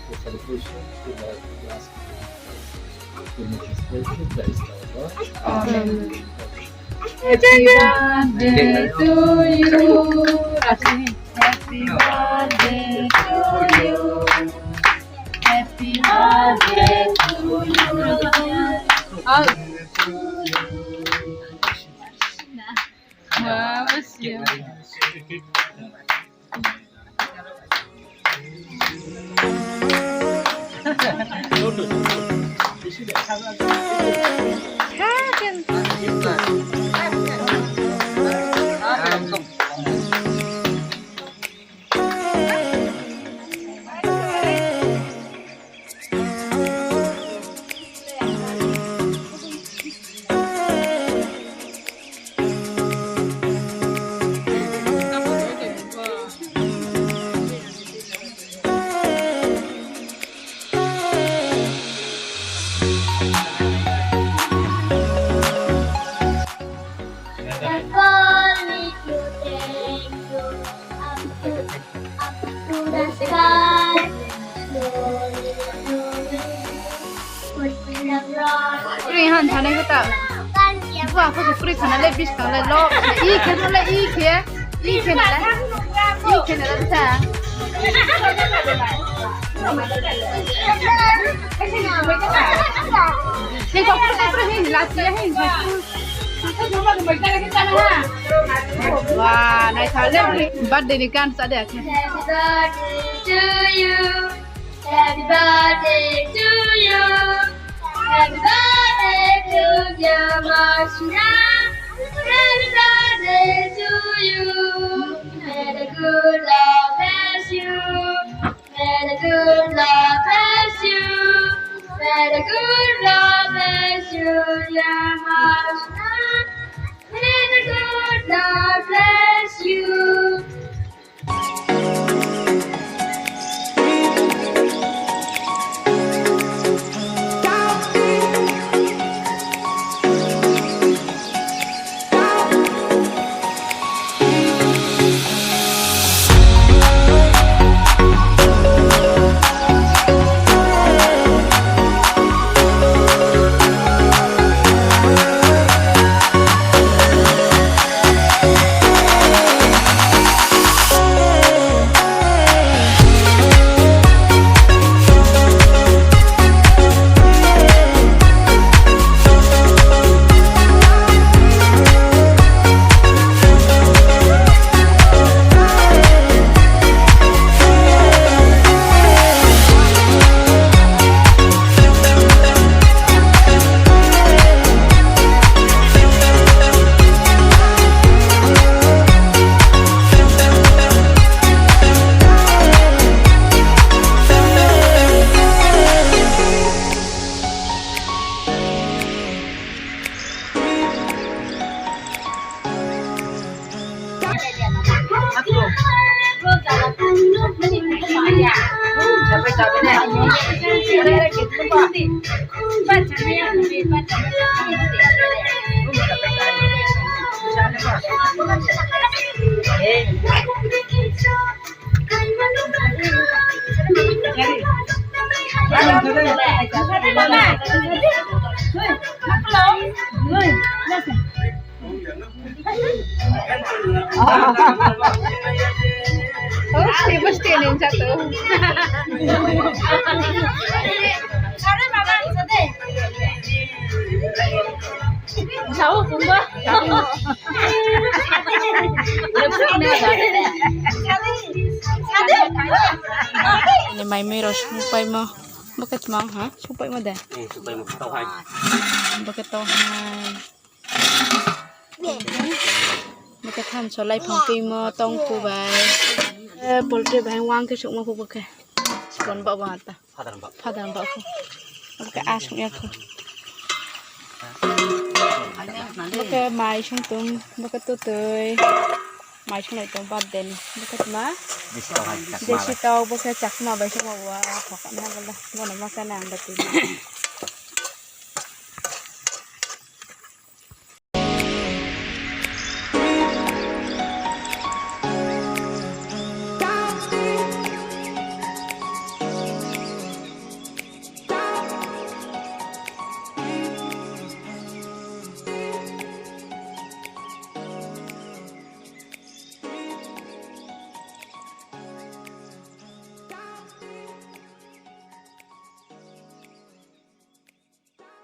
the celebration to the last demonstration that is over. Happy birthday to you. Happy birthday to you. Happy birthday to you. Makasih. Free hand thằng này cái wow có thể free thằng này lấy bis thằng này lo y kia nó lấy y kia này là sao thì có cái free hình là gì hình wow này thằng lấy birthday đi can sao đẹp Happy birthday to you. Happy birthday to you, Marshina. Happy birthday to you. May the good Lord bless you. May the good Lord bless you. May the good Lord bless you, dear Marshina. May the good Lord bless you. Mesti yang satu. Tahu kumba. Ini mai mai ros supaya mau bukan cuma ha supaya mau dah. Supaya mau tahu hai. Bukan tahu hai. Bukan tham số lại phòng phim tông cô bài. Poultry bài hoang cái sụng mà phụ bậc cái. Còn bảo bảo ta. Phát đàn bảo phụ. Cái a sụng nha phụ. Cái mai trong tung, cái tu tươi. Mai trong này tung bát đen. Cái má. Desi tau, cái chắc mà bài trong mà hoặc là nó là nó mà cái nàng đặt